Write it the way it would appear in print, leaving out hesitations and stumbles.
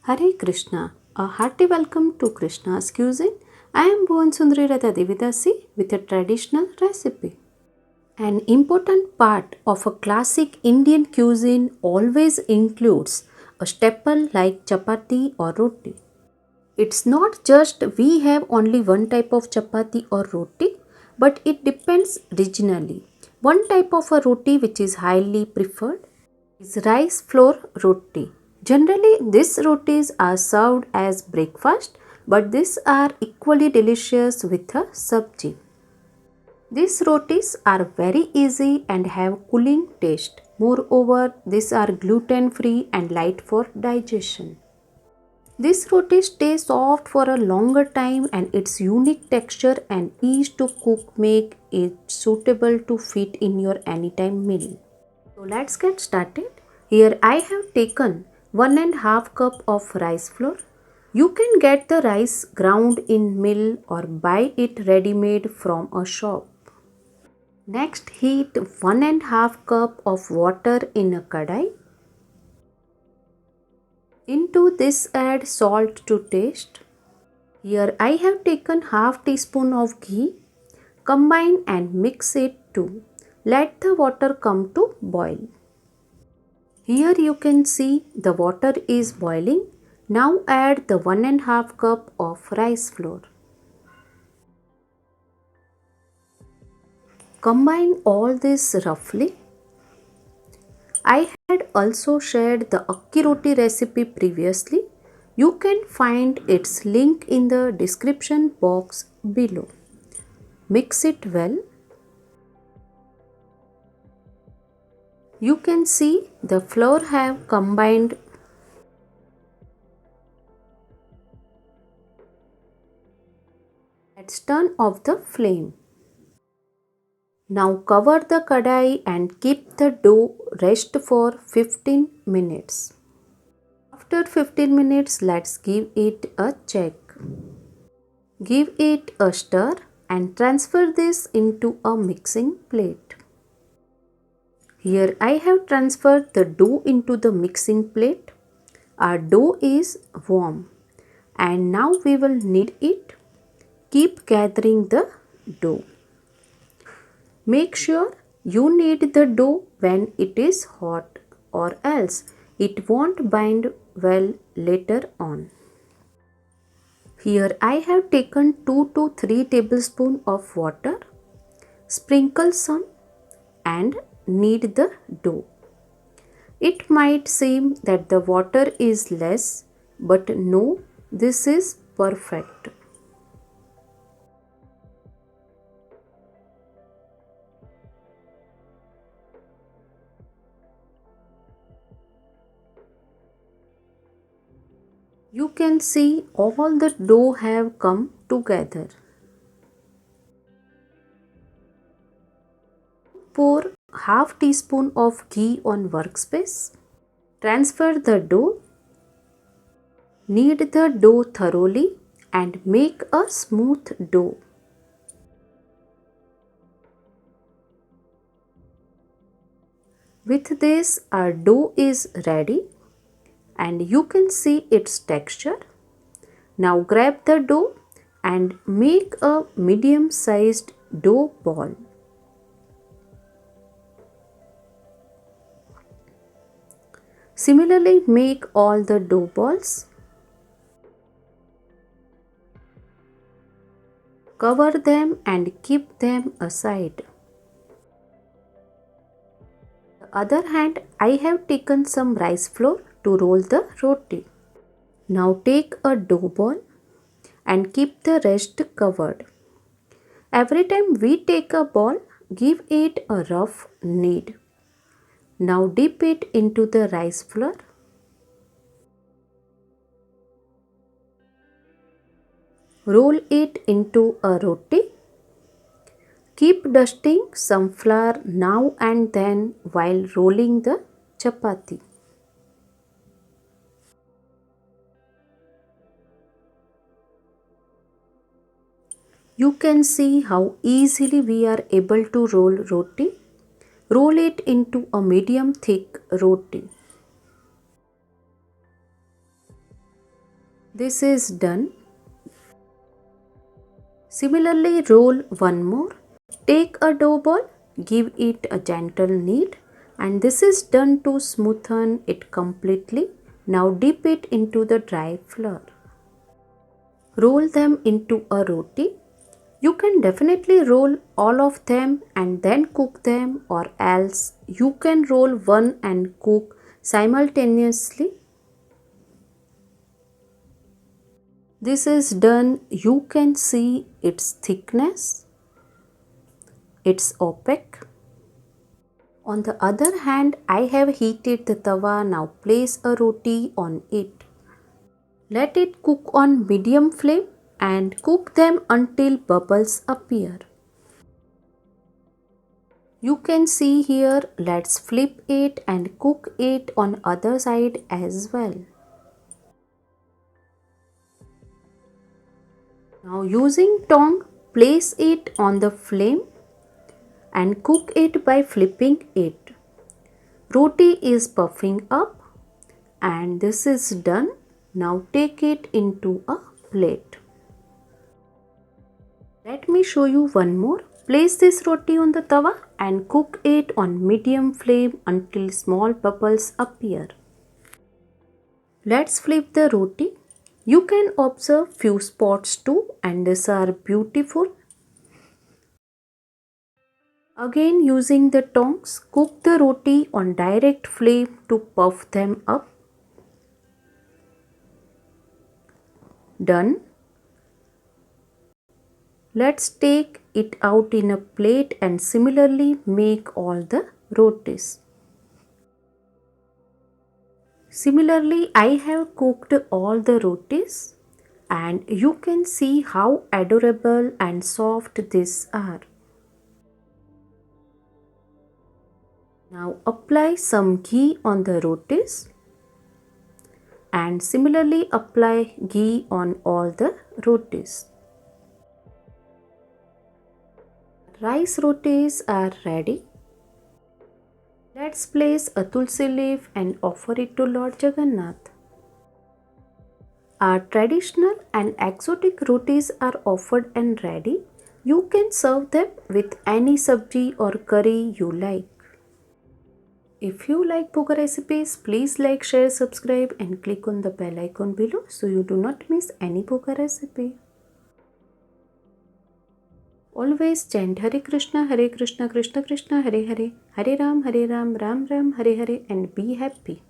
Hare Krishna. A hearty welcome to Krishna's Cuisine. I am Bhuvan Sundari Radha Devidasi with a traditional recipe. An important part of a classic Indian cuisine always includes a staple like chapati or roti. It's not just we have only one type of chapati or roti, but it depends regionally. One type of a roti which is highly preferred is rice flour roti. Generally, these rotis are served as breakfast, but these are equally delicious with a sabji. These rotis are very easy and have cooling taste. Moreover, these are gluten free and light for digestion. This roti stays soft for a longer time and its unique texture and ease to cook make it suitable to fit in your anytime meal. So let's get started. Here I have taken 1.5 cup of rice flour. You can get the rice ground in mill or buy it ready made from a shop. Next heat 1.5 cup of water in a kadai. Into this add salt to taste. Here I have taken half teaspoon of ghee. Combine and mix it too. Let the water come to boil. Here you can see the water is boiling. Now add the 1.5 cup of rice flour. Combine all this roughly. I had also shared the akki roti recipe previously. You can find its link in the description box below. Mix it well. You can see the flour have combined. Let's turn off the flame. Now cover the kadai and keep the dough rest for 15 minutes. After 15 minutes, let's give it a check. Give it a stir and transfer this into a mixing plate. Here I have transferred the dough into the mixing plate. Our dough is warm and now we will knead it. Keep gathering the dough. Make sure you knead the dough when it is hot or else it won't bind well later on. Here I have taken 2 to 3 tablespoons of water. Sprinkle some and knead the dough. It might seem that the water is less, but no, this is perfect. You can see all the dough have come together. Pour half teaspoon of ghee on workspace. Transfer the dough. Knead the dough thoroughly and make a smooth dough. With this, our dough is ready and you can see its texture. Now grab the dough and make a medium sized dough ball. Similarly, make all the dough balls. Cover them and keep them aside. On the other hand, I have taken some rice flour to roll the roti. Now take a dough ball and keep the rest covered. Every time we take a ball, give it a rough knead. Now dip it into the rice flour. Roll it into a roti. Keep dusting some flour now and then while rolling the chapati. You can see how easily we are able to roll roti. Roll it into a medium thick roti. This is done. Similarly, roll one more. Take a dough ball, give it a gentle knead, and this is done to smoothen it completely. Now dip it into the dry flour. Roll them into a roti. You can definitely roll all of them and then cook them, or else you can roll one and cook simultaneously. This is done. You can see its thickness. It's opaque. On the other hand, I have heated the tawa. Now place a roti on it. Let it cook on medium flame and cook them until bubbles appear. You can see here, let's flip it and cook it on other side as well. Now using tongue, place it on the flame and cook it by flipping it. Roti is puffing up and this is done. Now take it into a plate. Let me show you one more. Place this roti on the tawa and cook it on medium flame until small bubbles appear. Let's flip the roti. You can observe few spots too, and these are beautiful. Again, using the tongs, cook the roti on direct flame to puff them up. Done. Let's take it out in a plate and similarly make all the rotis. Similarly, I have cooked all the rotis and you can see how adorable and soft these are. Now apply some ghee on the rotis and similarly apply ghee on all the rotis. Rice rotis are ready. Let's place a tulsi leaf and offer it to Lord Jagannath. Our traditional and exotic rotis are offered and ready. You can serve them with any sabji or curry you like. If you like bhoga recipes, please like, share, subscribe and click on the bell icon below so you do not miss any bhoga recipe. Always chant Hare Krishna, Krishna Krishna, Hare Hare, Hare Ram, Ram Ram, Hare Hare and be happy.